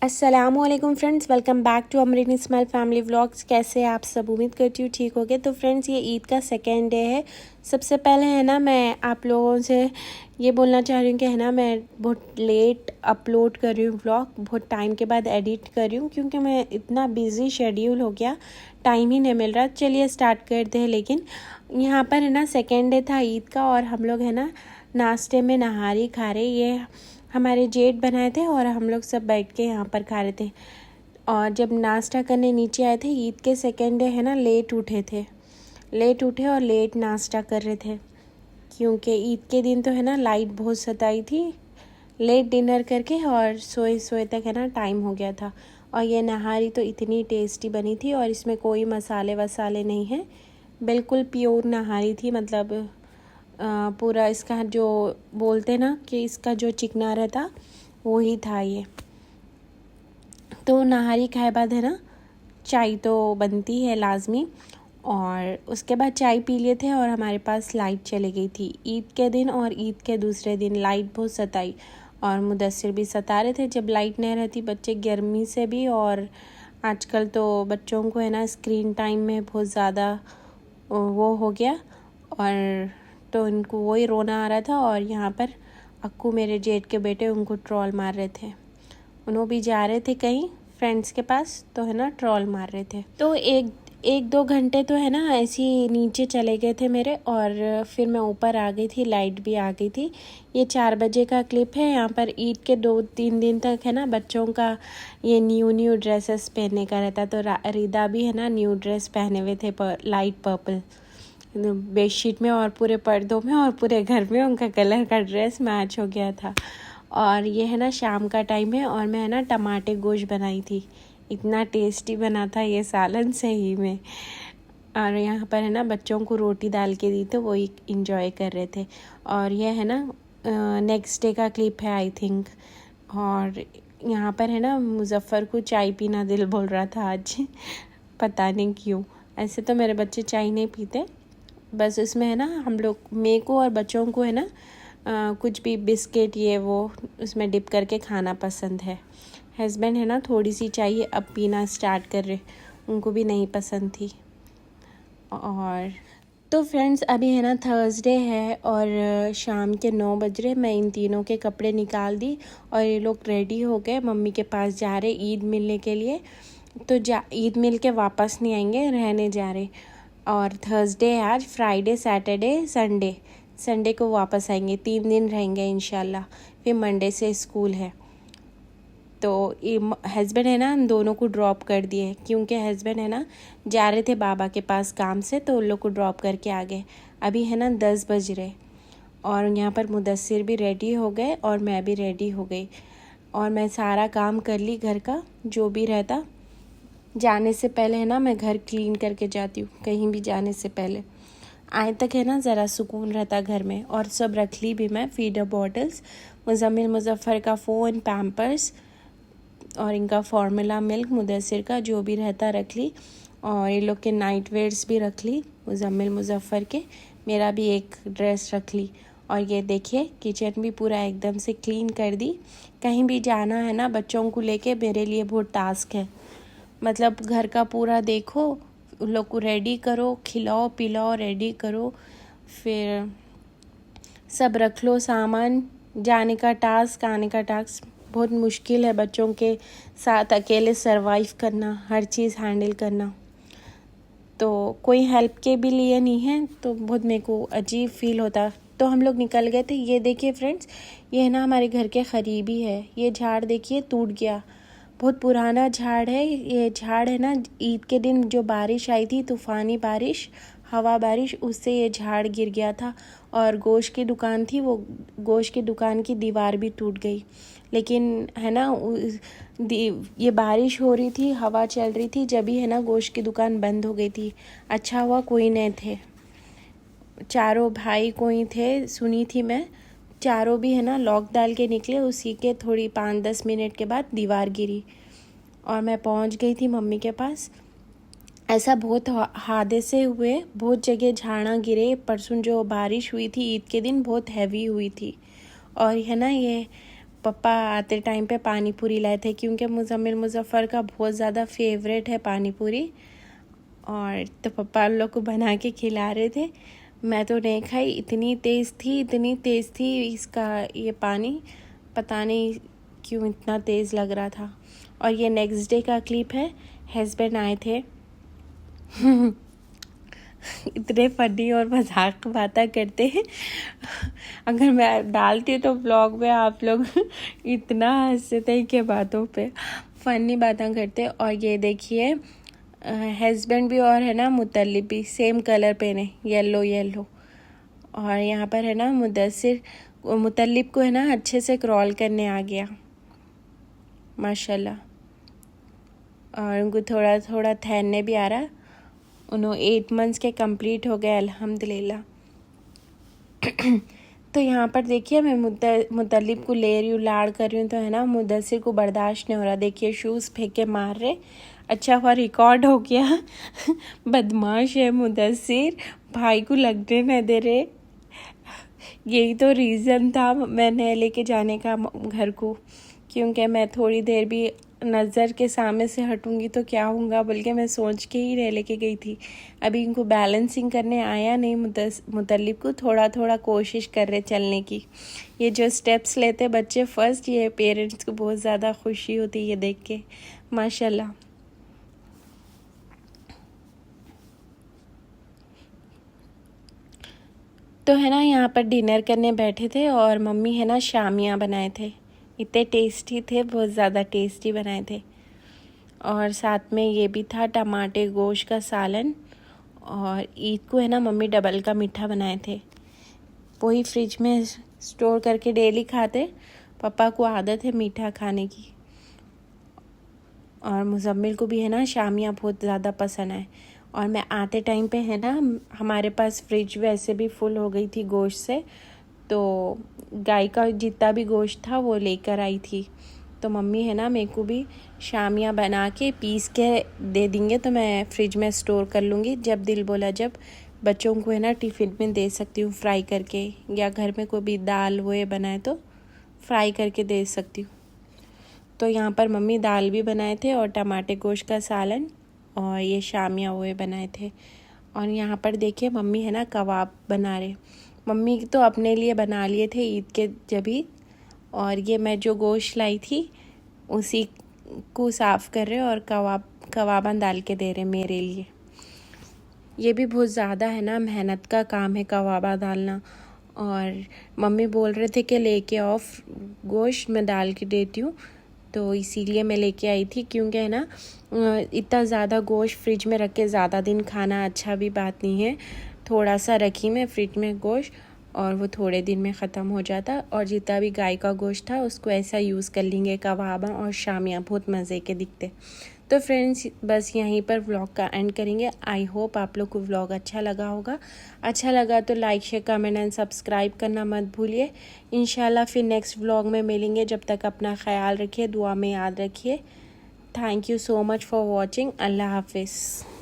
अस्सलामुअलैकुम friends, welcome back to Amreen Ismail family vlogs. कैसे हैं आप सब? उम्मीद करती हूँ ठीक हो गए। तो फ्रेंड्स, ये ईद का सेकेंड डे है। सबसे पहले है ना, मैं आप लोगों से ये बोलना चाह रही हूँ कि है ना, मैं बहुत लेट अपलोड कर रही हूँ व्लॉग, बहुत टाइम के बाद एडिट कर रही हूँ क्योंकि मैं इतना बिजी शेड्यूल हो गया, टाइम ही नहीं मिल रहा। चलिए स्टार्ट करते हैं। लेकिन यहाँ पर है ना, सेकेंड डे था ईद का और हम लोग है ना नाश्ते में नहारी खा रहे। ये हमारे जेठ बनाए थे और हम लोग सब बैठ के यहाँ पर खा रहे थे। और जब नाश्ता करने नीचे आए थे, ईद के सेकेंड डे है ना, लेट उठे और लेट नाश्ता कर रहे थे क्योंकि ईद के दिन तो है ना लाइट बहुत सताई थी। लेट डिनर करके और सोए सोए तक है ना टाइम हो गया था। और ये नहारी तो इतनी टेस्टी बनी थी और इसमें कोई मसाले वसाले नहीं है, बिल्कुल प्योर नहारी थी। मतलब पूरा इसका जो बोलते ना कि इसका जो चिकना रहता वो ही था ये। तो नहारी खाए बाद है ना चाय तो बनती है लाजमी, और उसके बाद चाय पी लिए थे और हमारे पास लाइट चली गई थी ईद के दिन। और ईद के दूसरे दिन लाइट बहुत सताई और मुदस्सिर भी सता रहे थे जब लाइट नहीं रहती। बच्चे गर्मी से भी, और आजकल तो बच्चों को है ना स्क्रीन टाइम में बहुत ज़्यादा वो हो गया, और तो इनको वही रोना आ रहा था। और यहाँ पर अक्कू मेरे जेठ के बेटे उनको ट्रॉल मार रहे थे। उन्होंने भी जा रहे थे कहीं फ्रेंड्स के पास, तो है ना ट्रॉल मार रहे थे। तो एक दो घंटे तो है ना ऐसे ही नीचे चले गए थे मेरे, और फिर मैं ऊपर आ गई थी, लाइट भी आ गई थी। ये 4 बजे का क्लिप है। यहाँ पर ईद के 2-3 दिन तक है ना बच्चों का ये न्यू ड्रेसेस पहनने का रहता। तो रिदा भी है ना न्यू ड्रेस पहने हुए थे, लाइट पर्पल बेडशीट में और पूरे पर्दों में और पूरे घर में उनका कलर का ड्रेस मैच हो गया था। और ये है ना शाम का टाइम है और मैं है ना टमाटे गोश्त बनाई थी। इतना टेस्टी बना था ये सालन सही में। और यहाँ पर है ना बच्चों को रोटी डाल के दी तो वही इंजॉय कर रहे थे। और ये है ना नेक्स्ट डे का क्लिप है आई थिंक। और यहाँ पर है ना मुजफ्फ़र को चाय पीना दिल बोल रहा था आज पता नहीं क्यों। ऐसे तो मेरे बच्चे चाय नहीं पीते, बस इसमें है ना हम लोग, मेरे को और बच्चों को है ना कुछ भी बिस्किट ये वो उसमें डिप करके खाना पसंद है। हस्बैंड है ना थोड़ी सी चाहिए, अब पीना स्टार्ट कर रहे, उनको भी नहीं पसंद थी। और तो फ्रेंड्स, अभी है ना थर्सडे है और शाम के 9 बज रहे। मैं इन तीनों के कपड़े निकाल दी और ये लोग रेडी हो गए, मम्मी के पास जा रहे ईद मिलने के लिए। तो ईद मिल के वापस नहीं आएंगे, रहने जा रहे। और थर्सडे है आज, फ्राइडे सैटरडे संडे को वापस आएंगे। 3 दिन रहेंगे इंशाल्लाह, फिर मंडे से स्कूल है। तो हस्बैंड है ना हम दोनों को ड्रॉप कर दिए क्योंकि हस्बैंड है ना जा रहे थे बाबा के पास काम से, तो उन लोग को ड्रॉप करके आ गए। अभी है ना 10 बज रहे और यहाँ पर मुदस्सिर भी रेडी हो गए और मैं भी रेडी हो गई। और मैं सारा काम कर ली घर का जो भी रहता। जाने से पहले है ना मैं घर क्लीन करके जाती हूँ, कहीं भी जाने से पहले आए तक है ना ज़रा सुकून रहता घर में। और सब रख ली भी मैं, फीडर बॉटल्स, मुज़फ्फ़र का फ़ोन, पैम्पर्स और इनका फार्मूला मिल्क, मुदस्सिर का जो भी रहता रख ली। और ये लोग के नाइट वेयर्स भी रख ली, मुज़फ्फ़र के, मेरा भी एक ड्रेस रख ली। और ये देखिए किचन भी पूरा एकदम से क्लीन कर दी। कहीं भी जाना है ना बच्चों को लेके मेरे लिए बहुत टास्क है। मतलब घर का पूरा देखो, उन लोग को रेडी करो, खिलाओ पिलाओ, रेडी करो, फिर सब रख लो सामान। जाने का टास्क, आने का टास्क बहुत मुश्किल है बच्चों के साथ अकेले सरवाइव करना, हर चीज़ हैंडल करना। तो कोई हेल्प के भी लिए नहीं है, तो बहुत मेरे को अजीब फील होता। तो हम लोग निकल गए थे। ये देखिए फ्रेंड्स, ये है ना हमारे घर के करीब ही है। ये झाड़ देखिए टूट गया, बहुत पुराना झाड़ है। ये झाड़ है ना ईद के दिन जो बारिश आई थी, तूफ़ानी बारिश, हवा बारिश, उससे ये झाड़ गिर गया था। और गोश्त की दुकान थी, वो गोश्त की दुकान की दीवार भी टूट गई। लेकिन है ना ये बारिश हो रही थी, हवा चल रही थी, जब भी है ना गोश्त की दुकान बंद हो गई थी। अच्छा हुआ कोई नहीं थे, चारों भाई कोई थे, सुनी थी मैं। चारों भी है ना लॉक डाल के निकले, उसी के थोड़ी 5-10 मिनट के बाद दीवार गिरी और मैं पहुंच गई थी मम्मी के पास। ऐसा बहुत हादसे हुए, बहुत जगह झाड़ा गिरे। परसों जो बारिश हुई थी ईद के दिन बहुत हैवी हुई थी। और है ना ये पापा आते टाइम पे पानी पूरी लाए थे, क्योंकि मुज़फ़्फ़र का बहुत ज़्यादा फेवरेट है पानी पूरी। और तो पापा लोग को बना के खिला रहे थे। मैं तो नहीं खाई, इतनी तेज़ थी इसका ये पानी, पता नहीं क्यों इतना तेज़ लग रहा था। और ये नेक्स्ट डे का क्लिप है, हस्बैंड आए थे इतने फनी और मजाक बातें करते हैं। अगर मैं डालती तो ब्लॉग में आप लोग इतना हंसते थे कि बातों पे, फनी बातें करते। और ये देखिए हस्बैंड भी और है ना मुतल्लिब भी सेम कलर पहने, येलो। और यहाँ पर है ना मुतल्लिब को है ना अच्छे से क्रॉल करने आ गया माशाल्लाह। और उनको थोड़ा थोड़ा तैरने भी आ रहा। उन्होंने 8 मंथ्स के कंप्लीट हो गए अल्हम्दुलिल्लाह। तो यहाँ पर देखिए मैं मुतल्लिब को ले रही हूँ, लाड़ कर रही हूँ, तो है ना मुदस्सिर को बर्दाश्त नहीं हो रहा। देखिए शूज़ फेंक के मार रहे। अच्छा हुआ रिकॉर्ड हो गया बदमाश है मुदस्सिर, भाई को लगने न दे रहे। यही तो रीज़न था मैंने लेके जाने का घर को, क्योंकि मैं थोड़ी देर भी नज़र के सामने से हटूंगी तो क्या होगा, बल्कि मैं सोच के ही लेके गई थी। अभी इनको बैलेंसिंग करने आया नहीं, मुतल्लिब को थोड़ा थोड़ा कोशिश कर रहे चलने की। ये जो स्टेप्स लेते बच्चे फर्स्ट, ये पेरेंट्स को बहुत ज़्यादा खुशी होती है ये देख के माशाल्लाह। तो है ना यहाँ पर डिनर करने बैठे थे और मम्मी है ना शामियाँ बनाए थे, इतने टेस्टी थे, बहुत ज़्यादा टेस्टी बनाए थे। और साथ में ये भी था टमाटर गोश्त का सालन। और ईद को है ना मम्मी डबल का मीठा बनाए थे, वही फ्रिज में स्टोर करके डेली खाते। पापा को आदत है मीठा खाने की। और मुज़म्मिल को भी है ना शामियाँ बहुत ज़्यादा पसंद है। और मैं आते टाइम पे है ना हमारे पास फ्रिज वैसे भी फुल हो गई थी गोश्त से, तो गाय का जितना भी गोश्त था वो लेकर आई थी। तो मम्मी है ना मेरे को भी शामियाँ बना के पीस के दे देंगे, तो मैं फ्रिज में स्टोर कर लूँगी, जब दिल बोला जब बच्चों को है ना टिफ़िन में दे सकती हूँ फ्राई करके, या घर में कोई भी दाल वो ये बनाए तो फ्राई करके दे सकती हूँ। तो यहाँ पर मम्मी दाल भी बनाए थे और टमाटर गोश्त का सालन और ये शामियाँ वो बनाए थे। और यहाँ पर देखिए मम्मी है ना कबाब बना रहे। मम्मी तो अपने लिए बना लिए थे ईद के जब ही, और ये मैं जो गोश्त लाई थी उसी को साफ़ कर रहे और कबाबा डाल के दे रहे मेरे लिए। ये भी बहुत ज़्यादा है ना मेहनत का काम है कबाबा डालना। और मम्मी बोल रहे थे कि लेके आओ गोश्त, मैं डाल के देती हूँ, तो इसीलिए मैं लेके आई थी। क्योंकि है ना इतना ज़्यादा गोश्त फ्रिज में रख के ज़्यादा दिन खाना अच्छा भी बात नहीं है। थोड़ा सा रखी मैं फ्रिज में गोश्त और वो थोड़े दिन में ख़त्म हो जाता। और जितना भी गाय का गोश्त था उसको ऐसा यूज़ कर लेंगे, कबाबा और शामियाँ बहुत मज़े के दिखते। तो फ्रेंड्स बस यहीं पर व्लॉग का एंड करेंगे। आई होप आप लोग को व्लॉग अच्छा लगा होगा। अच्छा लगा तो like share comment and subscribe करना मत भूलिए। इंशाल्लाह फिर नेक्स्ट व्लॉग में मिलेंगे। जब तक अपना ख्याल रखिए, दुआ में याद रखिए। Thank you so much for watching. अल्लाह हाफिज़।